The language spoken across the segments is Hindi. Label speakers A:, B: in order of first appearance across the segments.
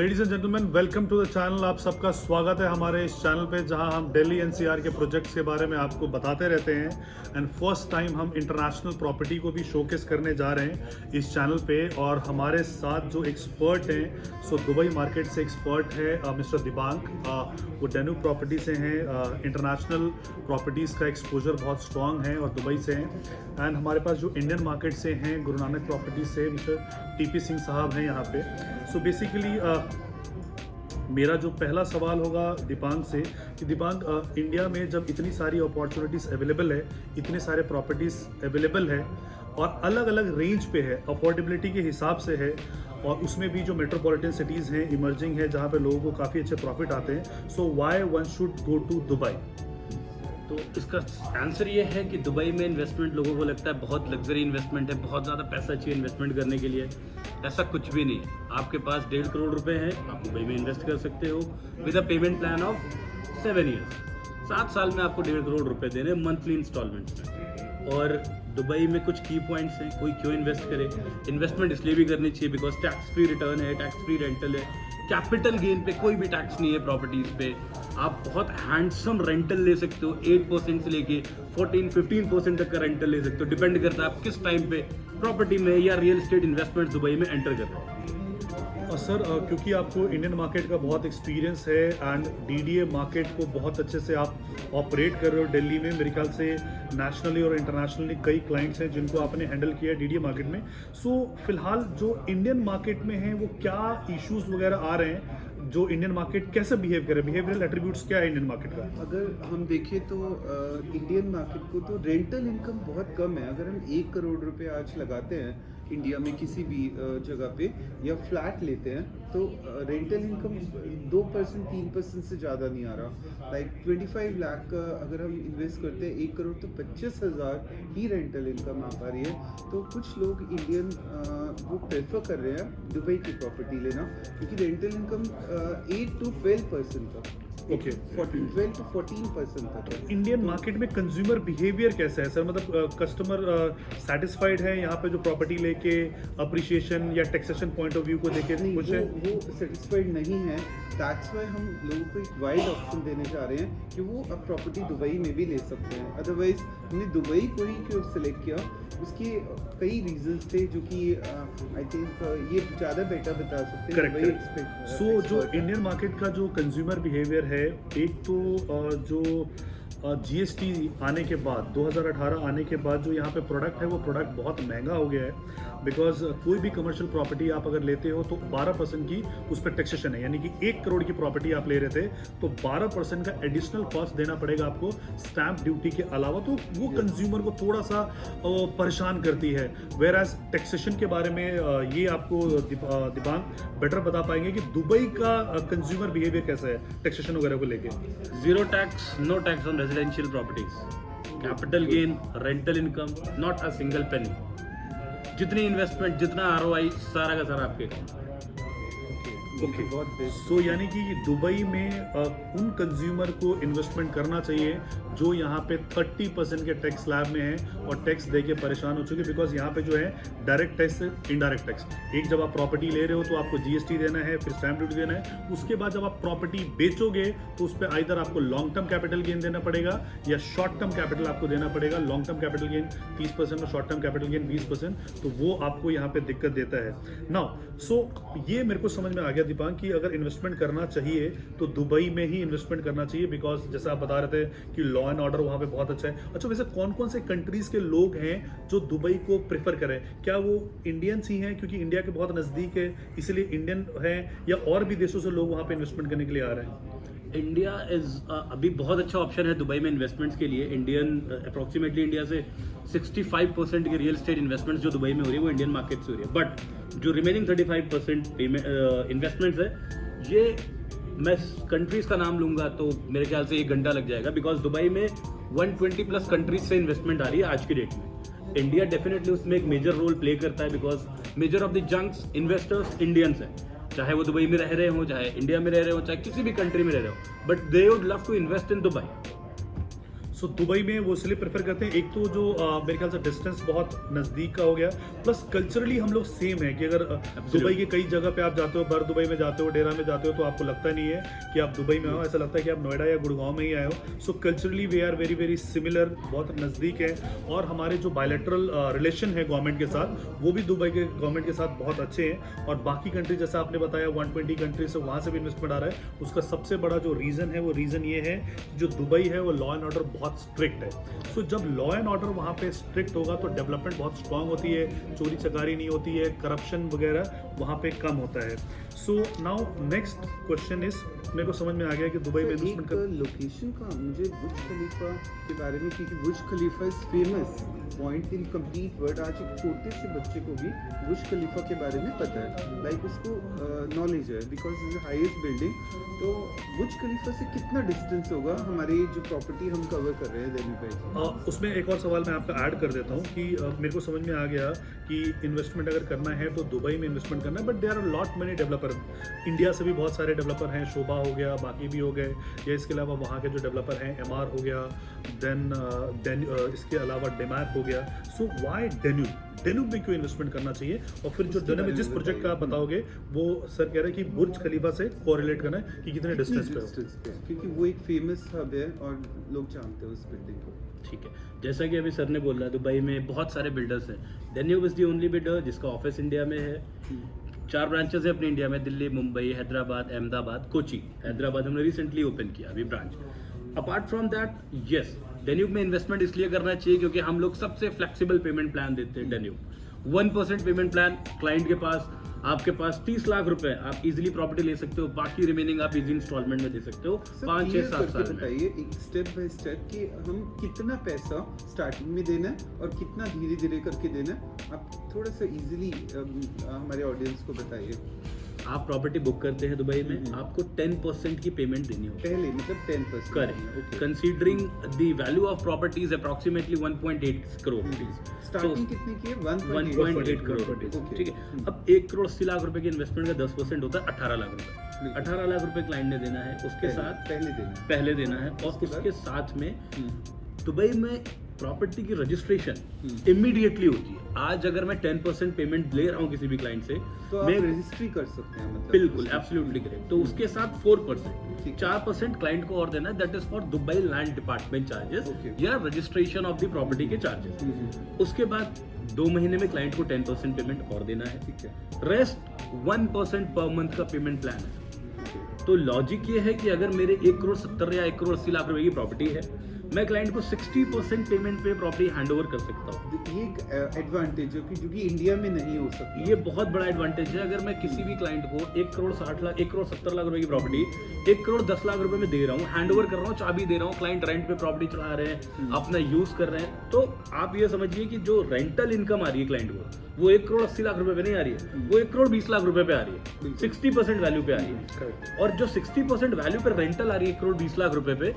A: Ladies and gentleman, welcome to the channel. आप सबका स्वागत है हमारे इस चैनल पे, जहां हम दिल्ली एनसीआर के प्रोजेक्ट्स के बारे में आपको बताते रहते हैं। एंड फर्स्ट टाइम हम इंटरनेशनल प्रॉपर्टी को भी शोकेस करने जा रहे हैं इस चैनल पे। और हमारे साथ जो एक्सपर्ट हैं, सो दुबई मार्केट से एक्सपर्ट है मिस्टर दिबांग। वो डेन्यू प्रॉपर्टी से हैं। इंटरनेशनल प्रॉपर्टीज़ का एक्सपोजर बहुत स्ट्रॉन्ग है और दुबई से हैं। एंड हमारे पास जो इंडियन मार्केट से हैं, गुरु नानक प्रॉपर्टी से मिस्टर टीपी सिंह साहब हैं यहाँ पे। सो बेसिकली मेरा जो पहला सवाल होगा दिबांग से कि दिबांग, इंडिया में जब इतनी सारी अपॉर्चुनिटीज़ अवेलेबल है, इतने सारे प्रॉपर्टीज़ अवेलेबल है और अलग अलग रेंज पे है, अफोर्डेबिलिटी के हिसाब से है, और उसमें भी जो मेट्रोपॉलिटन सिटीज़ हैं, इमर्जिंग है, जहाँ पे लोगों को काफ़ी अच्छे प्रॉफिट आते हैं, so why one should go to Dubai?
B: तो इसका आंसर ये है कि दुबई में इन्वेस्टमेंट लोगों को लगता है बहुत लग्जरी इन्वेस्टमेंट है, बहुत ज़्यादा पैसा चाहिए इन्वेस्टमेंट करने के लिए। ऐसा कुछ भी नहीं है। आपके पास 1.5 करोड़ रुपए हैं, आप दुबई में इन्वेस्ट कर सकते हो with a payment plan of 7 years. 7 साल में आपको 1.5 करोड़ रुपए देने मंथली इंस्टॉलमेंट्स में। और दुबई में कुछ की पॉइंट्स हैं, कोई क्यों इन्वेस्ट करे। इन्वेस्टमेंट इसलिए भी करनी चाहिए बिकॉज टैक्स फ्री रिटर्न है, टैक्स फ्री रेंटल है, कैपिटल गेन पे कोई भी टैक्स नहीं है प्रॉपर्टीज पे। आप बहुत हैंडसम रेंटल ले सकते हो, 8% से लेके 14-15% तक का रेंटल ले सकते हो। डिपेंड करता है आप किस टाइम पे प्रॉपर्टी में या रियल एस्टेट इन्वेस्टमेंट दुबई में एंटर कर रहे हो।
A: सर, क्योंकि आपको इंडियन मार्केट का बहुत एक्सपीरियंस है एंड डीडीए मार्केट को बहुत अच्छे से आप ऑपरेट कर रहे हो दिल्ली में, मेरे ख्याल से नेशनली और इंटरनेशनली कई क्लाइंट्स हैं जिनको आपने हैंडल किया है डीडीए मार्केट में। सो फिलहाल जो इंडियन मार्केट में है, वो क्या इश्यूज वगैरह आ रहे हैं, जो इंडियन मार्केट कैसे बिहेव करे, बिहेवियरल एट्रीब्यूट्स क्या है इंडियन मार्केट का?
C: अगर हम देखें तो इंडियन मार्केट को तो रेंटल इनकम बहुत कम है। अगर हम 1 करोड़ रुपए आज लगाते हैं इंडिया में किसी भी जगह पे या फ्लैट लेते हैं, तो रेंटल इनकम 2% 3% से ज़्यादा नहीं आ रहा। लाइक 25 लाख का अगर हम इन्वेस्ट करते हैं 1 करोड़, तो 25,000 ही रेंटल इनकम आ पा रही है। तो कुछ लोग इंडियन वो प्रेफर कर रहे हैं दुबई की प्रॉपर्टी लेना, क्योंकि रेंटल इनकम 8 to 12% का,
A: ओके,
C: 12 to 14% तक है।
A: इंडियन मार्केट में कंज्यूमर बिहेवियर कैसा है सर? मतलब कस्टमर सेटिस्फाइड है यहाँ पे जो प्रॉपर्टी लेके, अप्रिशिएशन या टैक्सेशन पॉइंट ऑफ व्यू को देखे कुछ है?
C: वो सेटिस्फाइड नहीं है। दैट्स वाई हम लोगों को एक वाइड ऑप्शन देने जा रहे हैं कि वो अब प्रॉपर्टी दुबई में भी ले सकते हैं। अदरवाइज हमने दुबई को ही क्यों सिलेक्ट किया, उसके कई रीजंस थे जो कि आई थिंक ये ज़्यादा बेटर बता सकते हैं।
A: करेक्ट। सो जो इंडियन मार्केट का जो कंज्यूमर बिहेवियर है, एक तो जो जीएसटी आने के बाद, 2018 आने के बाद जो यहाँ पे प्रोडक्ट है, वो प्रोडक्ट बहुत महंगा हो गया है। बिकॉज कोई भी कमर्शियल प्रॉपर्टी आप अगर लेते हो तो 12% की उस पर टैक्सेशन है। यानी कि 1 करोड़ की प्रॉपर्टी आप ले रहे थे तो 12% का एडिशनल कॉस्ट देना पड़ेगा आपको स्टैंप ड्यूटी के अलावा। तो वो कंज्यूमर को थोड़ा सा परेशान करती है। वेयर एज टैक्सेशन के बारे में ये आपको दिबांग बेटर बता पाएंगे कि दुबई का कंज्यूमर बिहेवियर कैसा है टैक्सेशन वगैरह को लेके?
B: 0 tax, no tax on residential properties, capital gain, rental income, not a single penny. जितनी इन्वेस्टमेंट, जितना ROI, सारा का सारा आपके।
A: ओके, सो यानी कि दुबई में उन कंज्यूमर को इन्वेस्टमेंट करना चाहिए जो यहाँ पे 30% के टैक्स स्लैब में है और टैक्स दे के परेशान हो चुके। बिकॉज यहाँ पे जो है डायरेक्ट टैक्स, इनडायरेक्ट टैक्स, एक जब आप प्रॉपर्टी ले रहे हो तो आपको जीएसटी देना है, फिर स्टैम्प ड्यूटी देना है। उसके बाद जब आप प्रॉपर्टी बेचोगे तो उस पर आइदर आपको लॉन्ग टर्म कैपिटल गेन देना पड़ेगा या शॉर्ट टर्म कैपिटल आपको देना पड़ेगा। लॉन्ग टर्म कैपिटल गेन 30% और शॉर्ट टर्म कैपिटल गेन 20%, तो वो आपको यहाँ पे दिक्कत देता है। नाउ सो ये मेरे को समझ में आ गया दिबांग कि अगर इन्वेस्टमेंट करना चाहिए तो दुबई में ही इन्वेस्टमेंट करना चाहिए, बिकॉज जैसा आप बता रहे थे कि लॉ एंड ऑर्डर वहाँ पे बहुत अच्छा है। अच्छा, वैसे कौन कौन से कंट्रीज के लोग हैं जो दुबई को प्रेफर करें? क्या वो इंडियंस ही हैं क्योंकि इंडिया के बहुत नज़दीक है इसलिए इंडियन है, या और भी देशों से लोग वहाँ पे इन्वेस्टमेंट करने के लिए आ रहे हैं?
B: इंडिया इज अभी बहुत अच्छा ऑप्शन है दुबई में इन्वेस्टमेंट्स के लिए। इंडियन अप्रोक्सीमेटली इंडिया से 65% की रियल एस्टेट इन्वेस्टमेंट्स जो दुबई में हो रही है वो इंडियन मार्केट से हो रही है। बट जो रिमेनिंग 35% इन्वेस्टमेंट्स है, ये मैं कंट्रीज का नाम लूंगा तो मेरे ख्याल से 1 घंटा लग जाएगा। बिकॉज दुबई में 120+ कंट्रीज से इन्वेस्टमेंट आ रही है आज की डेट में। इंडिया डेफिनेटली उसमें एक मेजर रोल प्ले करता है because measure of the junks investors Indians हैं, चाहे वो दुबई में रह रहे हो, चाहे इंडिया में रह रहे हो, चाहे किसी भी कंट्री में रह रहे हो, but they would love to invest in Dubai.
A: So Dubai में वो इसलिए प्रेफर करते हैं, एक तो जो मेरे ख्याल से डिस्टेंस बहुत नज़दीक का हो गया, प्लस कल्चरली हम लोग सेम है कि अगर दुबई के कई जगह पे आप जाते हो, बर दुबई में जाते हो, डेरा में जाते हो, तो आपको लगता नहीं है कि आप दुबई में हो, ऐसा लगता है कि आप नोएडा या गुड़गांव में ही आए हो। So culturally we are very very similar, बहुत नज़दीक है। और हमारे जो बायलैटरल रिलेशन है गवर्नमेंट के साथ, वो भी दुबई के गवर्नमेंट के साथ बहुत अच्छे हैं। और बाकी कंट्री जैसा आपने बताया 120 कंट्री से वहाँ से भी इन्वेस्टमेंट आ रहा है, उसका सबसे बड़ा जो रीज़न है वो रीज़न ये है कि जो दुबई है वो लॉ एंड ऑर्डर बहुत स्ट्रिक्ट है। सो जब लॉ एंड ऑर्डर वहाँ पे स्ट्रिक्ट होगा तो डेवलपमेंट बहुत स्ट्रांग होती है, चोरी चकारी नहीं होती है, करप्शन वगैरह वहाँ पे कम होता है। So now next question is, मेरे को समझ में आ गया कि दुबई में इन्वेस्टमेंट कर
C: लोकेशन का मुझे बुर्ज खलीफा के बारे में, क्योंकि Burj Khalifa is famous point in complete world. आज एक छोटे से बच्चे को भी बुर्ज खलीफा के बारे में पता है, लाइक उसको नॉलेज है, बिकॉज इज हाईएस्ट बिल्डिंग। तो बुर्ज खलीफा से कितना डिस्टेंस होगा हमारी जो प्रॉपर्टी हम कवर कर रहे हैं दिल्ली पे?
A: उसमें एक और सवाल मैं आपका ऐड कर देता हूँ कि मेरे को समझ में आ गया कि इन्वेस्टमेंट अगर करना है तो दुबई में इन्वेस्टमेंट करना है, but there are lot many developer. India से भी बहुत सारे डेवलपर हैं, शोभा हो गया, बाकी भी हो गए, या इसके अलावा वहाँ के जो डेवलपर हैं एमआर हो गया, देन इसके अलावा डेमैक हो गया। सो व्हाई डेन्यूब में क्यों इन्वेस्टमेंट करना चाहिए? और फिर जो डेन्यूब में जिस प्रोजेक्ट का आप बताओगे वो सर कह रहे हैं कि बुर्ज खलीफा से कोरिलेट करना है कि कितने डिस्टेंस पे हो,
C: क्योंकि वो एक फेमस हब है और लोग जानते हैं उस बिल्डिंग को।
B: ठीक है, जैसा कि अभी सर ने बोला, दुबई में बहुत सारे बिल्डर्स हैं। Danube is the only builder जिसका ऑफिस इंडिया में है। 4 ब्रांचेस है अपने इंडिया में, दिल्ली, मुंबई, हैदराबाद, अहमदाबाद, कोची। हैदराबाद हमने रिसेंटली ओपन किया अभी branch. Apart from that yes, Danube में इन्वेस्टमेंट इसलिए करना चाहिए क्योंकि हम लोग सबसे फ्लेक्सिबल पेमेंट प्लान देते हैं। डेन्यूब 1% पेमेंट प्लान, क्लाइंट के पास, आपके पास 30 लाख रुपए आप इजीली प्रॉपर्टी ले सकते हो, बाकी रिमेनिंग आप इजी इंस्टॉलमेंट में दे सकते हो 5, 6, 7 साल में।
C: बताइए एक स्टेप बाय स्टेप कि हम कितना पैसा स्टार्टिंग में देना है और कितना धीरे धीरे करके देना है। आप थोड़ा सा इजीली हमारे ऑडियंस को बताइए।
B: आप प्रॉपर्टी बुक करते हैं दुबई में, आपको 10% की पेमेंट देनी होती है
C: पहले, मतलब 10%।
B: Correct. Considering the value of property is approximately 1.8 crore rupees.
C: Starting कितने की है?
B: 1.8 करोड़ रुपीज। ठीक है, अब 1 करोड़ 80 लाख रुपए की इन्वेस्टमेंट का 10% होता है 18 लाख रुपए। 18 लाख रुपए क्लाइंट ने देना है, उसके साथ पहले देना है। और उसके साथ में दुबई में प्रॉपर्टी की रजिस्ट्रेशन इमीडिएटली होती है। आज अगर मैं 10% पेमेंट ले रहा हूँ किसी भी क्लाइंट से,
C: तो
B: मैं
C: आप रजिस्ट्री कर सकते हैं, मतलब
B: बिल्कुल एब्सोल्युटली करेक्ट। तो उसके साथ 4%, 4% क्लाइंट को और देना है, that is for Dubai land department charges या रजिस्ट्रेशन ऑफ द प्रॉपर्टी के चार्जेस। उसके बाद 2 महीने में क्लाइंट को 10% पेमेंट और देना है।
C: ठीक है,
B: रेस्ट 1% पर मंथ का पेमेंट प्लान है। तो लॉजिक ये है कि अगर मेरे 1 करोड़ 70 या 1 करोड़ 80 लाख रुपए की प्रॉपर्टी है, मैं क्लाइंट को 60% पेमेंट पे प्रॉपर्टी हैंड ओवर कर सकता हूँ।
C: ये एक एडवांटेज है जो कि इंडिया में नहीं हो सकती।
B: ये बहुत बड़ा एडवांटेज है। अगर मैं किसी भी क्लाइंट को 1 करोड़ 60 लाख 1 करोड़ 70 लाख रुपए की प्रॉपर्टी 1 करोड़ 10 लाख रुपए में दे रहा हूँ, हैंड ओवर कर रहा हूँ, चाबी दे रहा हूँ, क्लाइंट रेंट पे प्रॉपर्टी चला रहे हैं, अपना यूज कर रहे हैं, तो आप ये समझिए कि जो रेंटल इनकम आ रही है क्लाइंट को, वो 1 करोड़ 80 लाख रुपए पे नहीं आ रही है, वो 1 करोड़ 20 लाख रुपए पे आ रही है। 60% वैल्यू पे आ रही है। और जो 60% वैल्यू पे रेंटल आ रही है 1 करोड़ 20 लाख रुपए पे,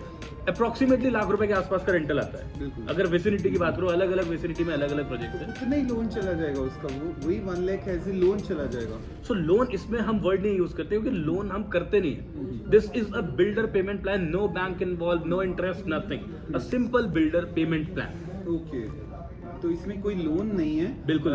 B: अप्रोक्सीमेटली लाख रुपए के आसपास का रेंटल आता है। अगर विसिनिटी की बात करो, अलग अलग विसिनिटी में अलग अलग प्रोजेक्ट है,
C: उतना ही लोन चला जाएगा उसका, वही 1 लाख एज ए लोन चला जाएगा।
B: सो लोन, इसमें हम वर्ड नहीं यूज करते क्योंकि लोन हम करते नहीं है। This is a builder payment plan, no bank involve, no interest, nothing, a simple builder payment plan.
C: Okay, तो इसमें कोई लोन नहीं है,
B: बिल्कुल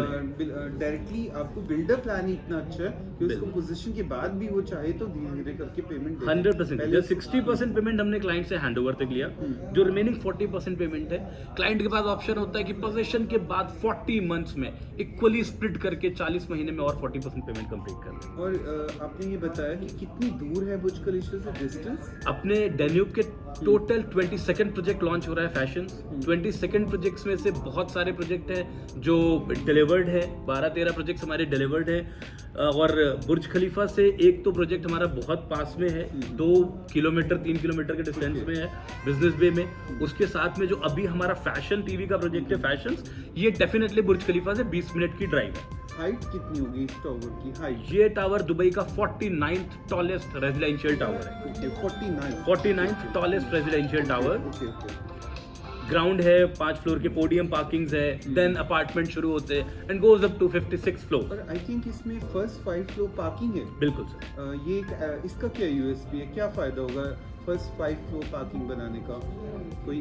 C: डायरेक्टली आपको बिल्डर प्लान ही इतना अच्छा है कि उसको पोजीशन के बाद भी वो चाहे तो धीरे धीरे करके पेमेंट
B: 100%। जो 60% पेमेंट हमने क्लाइंट से हैंड ओवर तक लिया, जो रिमेनिंग 40% पेमेंट है, क्लाइंट के पास ऑप्शन होता है कि पोजीशन के बाद 40 मंथ्स में इक्वली स्प्लिट करके 40 महीने में और 40% पेमेंट कंप्लीट कर लें।
C: और आपने ये बताया कि कितनी दूर है बुर्ज खलीफा से डिस्टेंस?
B: अपने डेन्यूब के टोटल 22nd प्रोजेक्ट लॉन्च हो रहा है फैशंस। 22nd प्रोजेक्ट्स में से बहुत सारे प्रोजेक्ट हैं जो डिलीवर्ड है, 12-13 प्रोजेक्ट्स हमारे डिलीवर्ड है। और बुर्ज खलीफा से एक तो प्रोजेक्ट हमारा बहुत पास में है, 2 किलोमीटर 3 किलोमीटर के डिस्टेंस में है, बिजनेस बे में। उसके साथ में जो अभी हमारा फैशन टीवी का प्रोजेक्ट है फैशंस, ये डेफिनेटली बुर्ज खलीफा से 20 मिनट की ड्राइव है।
C: हाइट कितनी होगी इस टावर की हाइट?
B: ये टावर दुबई का 49th टॉलेस्ट रेजिडेंशियल टावर है।
C: Okay,
B: 49th tallest residential tower.
C: Okay okay.
B: Ground है, 5 फ्लोर के पोडियम पार्किंग्स है, देन अपार्टमेंट शुरू होते हैं and goes up to 56 floor.
C: और आई थिंक इसमें फर्स्ट 5 फ्लोर पार्किंग है।
B: बिल्कुल सर।
C: ये इसका क्या यूएसपी है, क्या फायदा होगा फर्स्ट 5 फ्लोर पार्किंग बनाने का कोई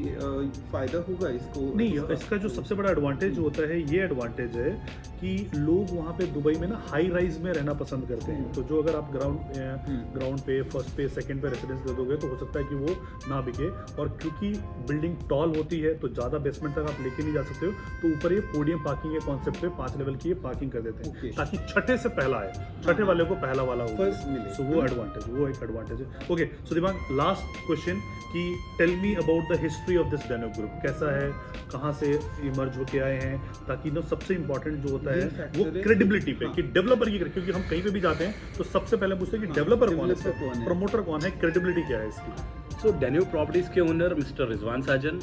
C: फायदा होगा इसको?
A: नहीं, इसका जो सबसे बड़ा एडवांटेज होता है, ये एडवांटेज है कि लोग वहाँ पे दुबई में ना हाई राइज में रहना पसंद करते हैं। तो जो अगर आप ग्राउंड पे, फर्स्ट पे, सेकंड पे रेसिडेंस दे दोगे तो हो सकता है कि वो ना बिके। और क्योंकि बिल्डिंग टॉल होती है तो ज़्यादा बेसमेंट तक आप लेके नहीं जा सकते हो, तो ऊपर ये पोडियम पार्किंग के कॉन्सेप्ट पे 5 लेवल की ये पार्किंग कर देते हैं ताकि छठे से पहला आए, छठे वाले को पहला वाला हो,
C: फर्स्ट मिले।
A: सो वो एडवांटेज, वो एक एडवांटेज है। ओके, सो दिमाग लास्ट क्वेश्चन कि tell me about the history of this Danube group, कैसा है, कहाँ से इमर्ज होके आए हैं, ताकि ना सबसे इंपॉर्टेंट जो होता है वो क्रेडिबिलिटी पे कि डेवलपर की, क्योंकि हम कहीं पे भी जाते हैं तो सबसे पहले पूछते हैं कि डेवलपर कौन है, प्रमोटर कौन है, क्रेडिबिलिटी क्या है इसकी।
B: सो डैन्यूब प्रॉपर्टीज के ओनर मिस्टर रिजवान साजन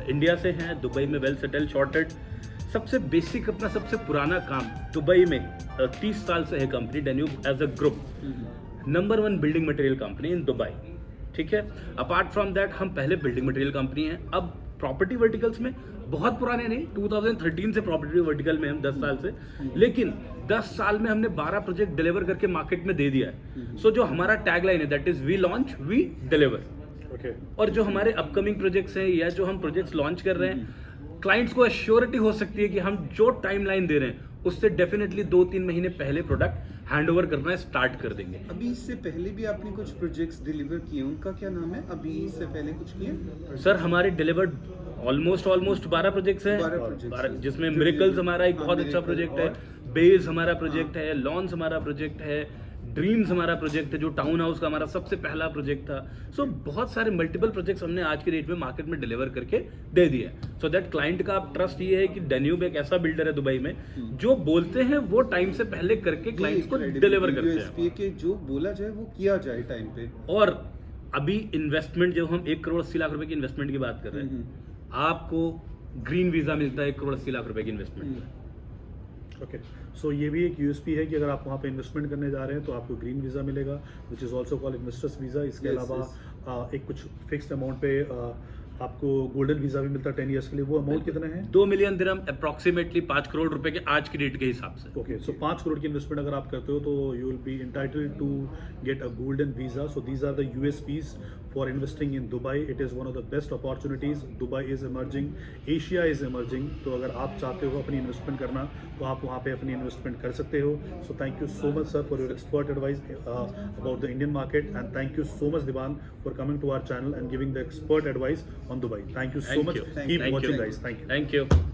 B: इंडिया से हैं, दुबई में वेल सेटल, शॉर्टेड। सबसे बेसिक अपना सबसे पुराना काम दुबई में 30 साल से है company Danube as a group, number 1 building material company in Dubai. ठीक है, अपार्ट फ्रॉम दैट हम पहले बिल्डिंग मटेरियल कंपनी है, अब प्रॉपर्टी वर्टिकल्स में बहुत पुराने नहीं, 2013 से प्रॉपर्टी वर्टिकल में हम 10 साल से, लेकिन 10 साल में हमने 12 प्रोजेक्ट डिलीवर करके मार्केट में दे दिया है। सो जो हमारा टैगलाइन है that is we launch we deliver. और जो हमारे अपकमिंग प्रोजेक्ट्स हैं या जो हम प्रोजेक्ट्स लॉन्च कर रहे हैं, क्लाइंट्स को एश्योरिटी हो सकती है कि हम जो टाइमलाइन दे रहे हैं उससे डेफिनेटली 2-3 महीने पहले प्रोडक्ट हैंडओवर करना स्टार्ट कर देंगे।
C: अभी इससे पहले भी आपने कुछ प्रोजेक्ट्स डिलीवर किए, उनका क्या नाम है? अभी इससे पहले कुछ किए?
B: सर हमारे डिलीवर्ड ऑलमोस्ट 12 प्रोजेक्ट्स हैं,
C: 12
B: जिसमें मिरेकल्स हमारा एक बहुत अच्छा प्रोजेक्ट है, बेज हमारा प्रोजेक्ट है, लॉन्स हमारा प्रोजेक्ट है, ड्रीम्स हमारा प्रोजेक्ट है जो टाउन हाउस का हमारा सबसे पहला प्रोजेक्ट था। सो बहुत सारे मल्टीपल प्रोजेक्ट्स हमने आज के डेट में मार्केट में डिलीवर करके दे दिए, सो दैट क्लाइंट का ट्रस्ट ये है कि डैन्यूब एक ऐसा बिल्डर है दुबई में जो बोलते हैं वो टाइम से पहले करके क्लाइंट्स को डिलीवर करते हैं,
C: कि जो बोला जाए वो किया जाए टाइम पे।
B: और अभी इन्वेस्टमेंट जब हम 1 करोड़ 80 लाख रुपए की इन्वेस्टमेंट की बात कर रहे हैं, आपको ग्रीन वीजा मिलता है 1 करोड़ 80 लाख रुपए की इन्वेस्टमेंट में।
A: ओके, सो ये भी एक यूएसपी है कि अगर आप वहाँ पे इन्वेस्टमेंट करने जा रहे हैं तो आपको ग्रीन वीज़ा मिलेगा, which is also called investors visa. इसके अलावा एक कुछ फिक्स्ड अमाउंट पे आपको गोल्डन वीज़ा भी मिलता है 10 ईयर्स के लिए। वो अमाउंट कितना है?
B: 2 मिलियन दिरहम, अप्रोक्सीमेटली 5 करोड़ रुपए के आज की डेट के हिसाब से।
A: ओके, सो 5 करोड़ की इन्वेस्टमेंट अगर आप करते हो तो you will be entitled to get a golden visa. So these are the USPs for investing in Dubai. It is one of the best opportunities. Dubai is emerging, Asia is emerging. तो अगर आप चाहते हो अपनी इन्वेस्टमेंट करना तो आप वहाँ पे अपनी इन्वेस्टमेंट कर सकते हो। So thank you so much sir for your expert advice about the Indian market, and thank you so much Diwan for coming to our channel and giving the expert advice on Dubai. Thank you so much. Keep watching, guys. Thank you.
B: Thank you.